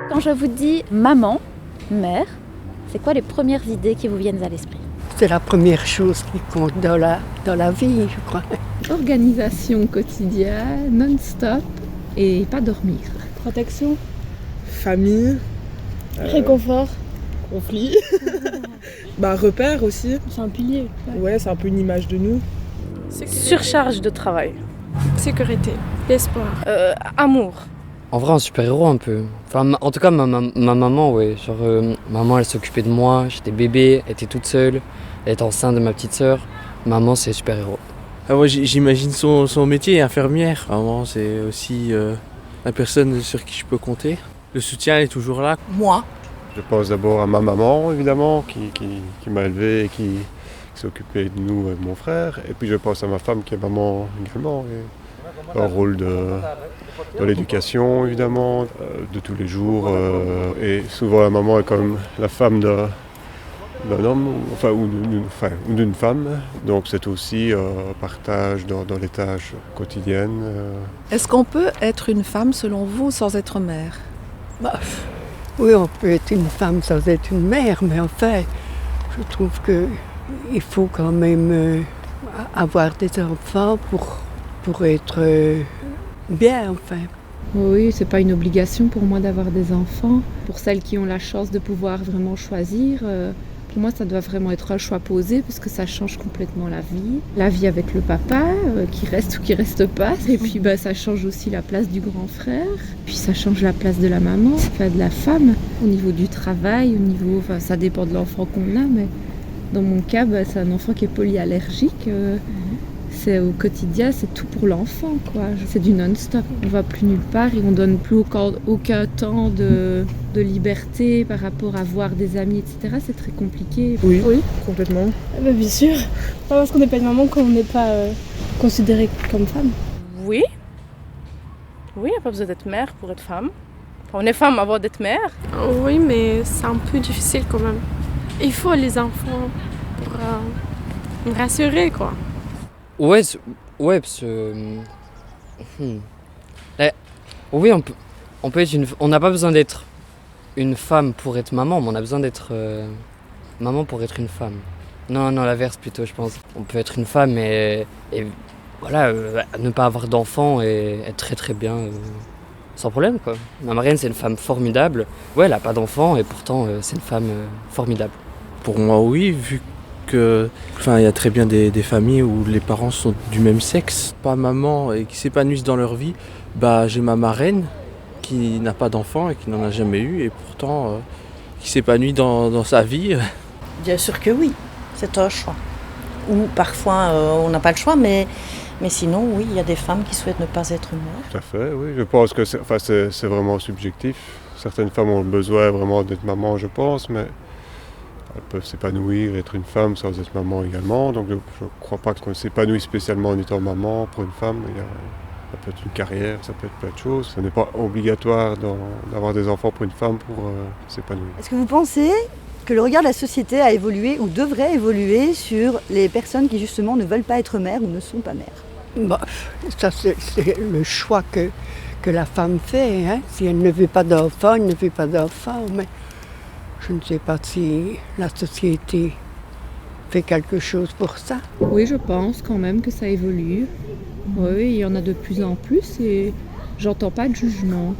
Quand je vous dis maman, mère, c'est quoi les premières idées qui vous viennent à l'esprit? C'est la première chose qui compte dans la vie, je crois. Organisation quotidienne, non-stop et pas dormir. Protection, Famille, réconfort, conflit, repère aussi. c'est un pilier. Ouais, c'est un peu une image de nous. Surcharge de travail. Sécurité, espoir. Amour. En vrai, un super-héros un peu. Enfin, en tout cas, ma maman, ouais. Genre, maman, elle s'occupait de moi, j'étais bébé, elle était toute seule, elle était enceinte de ma petite sœur. Maman, c'est super-héros. Moi, j'imagine son métier, infirmière. Vraiment, c'est aussi la personne sur qui je peux compter. Le soutien est toujours là. Moi. Je pense d'abord à ma maman, évidemment, qui m'a élevé et qui s'est occupée de nous et de mon frère. Et puis je pense à ma femme qui est maman également. Et un rôle dans l'éducation, évidemment, de tous les jours. Et souvent la maman est comme la femme d'un homme, ou d'une femme. Donc c'est aussi un partage dans les tâches quotidiennes. Est-ce qu'on peut être une femme, selon vous, sans être mère? Oui, on peut être une femme sans être une mère, mais enfin, je trouve qu'il faut quand même avoir des enfants pour être bien, enfin. Oui, c'est pas une obligation pour moi d'avoir des enfants. Pour celles qui ont la chance de pouvoir vraiment choisir, pour moi ça doit vraiment être un choix posé parce que ça change complètement la vie. La vie avec le papa, qui reste ou qui reste pas. Et puis ça change aussi la place du grand frère. Puis ça change la place de la maman, enfin de la femme. Au niveau du travail, ça dépend de l'enfant qu'on a, mais dans mon cas, c'est un enfant qui est polyallergique. C'est au quotidien, c'est tout pour l'enfant, quoi. C'est du non-stop. On va plus nulle part et on donne plus aucun temps de liberté par rapport à voir des amis, etc. C'est très compliqué. Oui, complètement. Bien sûr. Pas parce qu'on n'est pas une maman qu'on n'est pas considérée comme femme. Oui. Oui, il n'y a pas besoin d'être mère pour être femme. Enfin, on est femme avant d'être mère. Oui, mais c'est un peu difficile quand même. Il faut les enfants pour me rassurer, quoi. Ouais, parce que... Oui, on peut être on n'a pas besoin d'être une femme pour être maman, mais on a besoin d'être maman pour être une femme. Non, l'inverse plutôt, je pense. On peut être une femme et voilà, ne pas avoir d'enfant et être très très bien, sans problème, quoi. Ma marraine, c'est une femme formidable. Ouais, elle n'a pas d'enfant et pourtant, c'est une femme formidable. Pour moi, oui, vu que, il y a très bien des familles où les parents sont du même sexe, pas maman et qui s'épanouissent dans leur vie. J'ai ma marraine qui n'a pas d'enfant et qui n'en a jamais eu et pourtant qui s'épanouit dans sa vie. Bien sûr que oui, c'est un choix. Ou parfois on n'a pas le choix, mais sinon oui, il y a des femmes qui souhaitent ne pas être mères. Tout à fait, oui. Je pense que c'est vraiment subjectif. Certaines femmes ont besoin vraiment d'être maman, je pense, mais elles peuvent s'épanouir, être une femme sans être maman également. Donc je ne crois pas qu'on s'épanouit spécialement en étant maman pour une femme. Ça peut être une carrière, ça peut être plein de choses. Ce n'est pas obligatoire d'avoir des enfants pour une femme pour s'épanouir. Est-ce que vous pensez que le regard de la société a évolué ou devrait évoluer sur les personnes qui justement ne veulent pas être mères ou ne sont pas mères? Ça c'est le choix que la femme fait. Hein. Si elle ne veut pas d'enfant, elle ne veut pas d'enfant. Mais je ne sais pas si la société fait quelque chose pour ça. Oui, je pense quand même que ça évolue. Oui, il y en a de plus en plus et j'entends pas de jugement.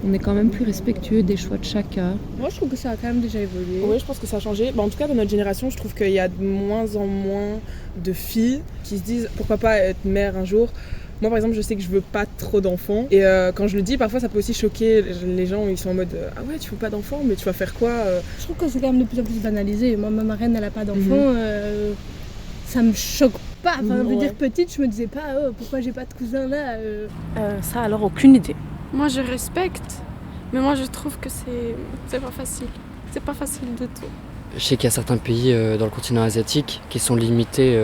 On est quand même plus respectueux des choix de chacun. Moi, je trouve que ça a quand même déjà évolué. Oui, je pense que ça a changé. En tout cas, dans notre génération, je trouve qu'il y a de moins en moins de filles qui se disent pourquoi pas être mère un jour. Moi, par exemple, je sais que je veux pas trop d'enfants. Et quand je le dis, parfois, ça peut aussi choquer les gens. Ils sont en mode ah ouais, tu veux pas d'enfants, mais tu vas faire quoi Je trouve que c'est quand même de plus en plus banalisé. Moi, ma marraine, elle a pas d'enfants. Ça me choque pas. Enfin, je veux dire, petite, je me disais pas pourquoi j'ai pas de cousin là. Ça, alors, aucune idée. Moi, je respecte, mais moi, je trouve que c'est pas facile. C'est pas facile du tout. Je sais qu'il y a certains pays dans le continent asiatique qui sont limités,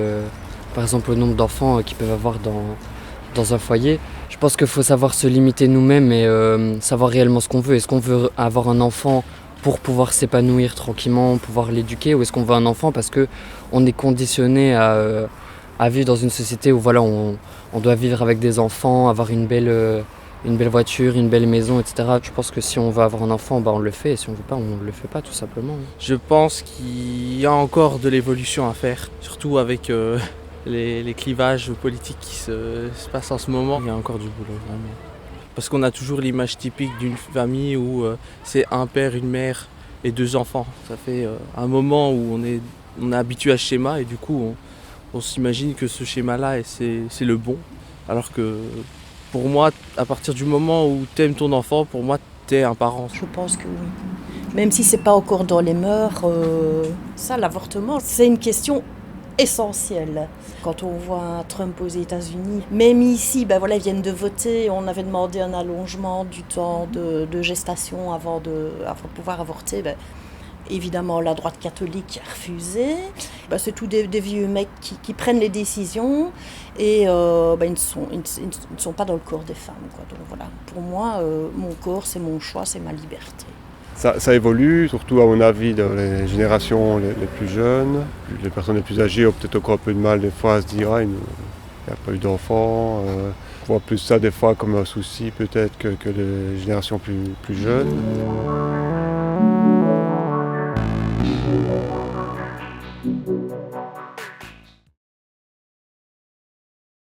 par exemple, au nombre d'enfants qu'ils peuvent avoir dans un foyer. Je pense qu'il faut savoir se limiter nous-mêmes et savoir réellement ce qu'on veut. Est-ce qu'on veut avoir un enfant pour pouvoir s'épanouir tranquillement, pouvoir l'éduquer, ou est-ce qu'on veut un enfant parce qu'on est conditionné à vivre dans une société où voilà, on doit vivre avec des enfants, avoir une belle une belle voiture, une belle maison, etc. Je pense que si on veut avoir un enfant, on le fait, et si on veut pas, on le fait pas tout simplement. Je pense qu'il y a encore de l'évolution à faire, surtout avec les clivages politiques qui se passent en ce moment. Il y a encore du boulot, vraiment. Parce qu'on a toujours l'image typique d'une famille où c'est un père, une mère et 2 enfants. Ça fait un moment où on est habitué à ce schéma et du coup on s'imagine que ce schéma-là c'est le bon. Alors que pour moi, à partir du moment où tu aimes ton enfant, pour moi t'es un parent. Je pense que oui. Même si c'est pas encore dans les mœurs, ça, l'avortement, c'est une question essentielle. Quand on voit Trump aux États-Unis, même ici, ils viennent de voter, on avait demandé un allongement du temps de gestation avant de pouvoir avorter. Évidemment, la droite catholique a refusé. C'est tous des vieux mecs qui prennent les décisions et ils ne sont pas dans le corps des femmes, quoi. Donc voilà, pour moi, mon corps, c'est mon choix, c'est ma liberté. Ça évolue, surtout à mon avis dans les générations les plus jeunes. Les personnes les plus âgées ont peut-être encore un peu de mal des fois à se dire il n'y a pas eu d'enfants. On voit plus ça des fois comme un souci peut-être que les générations plus jeunes.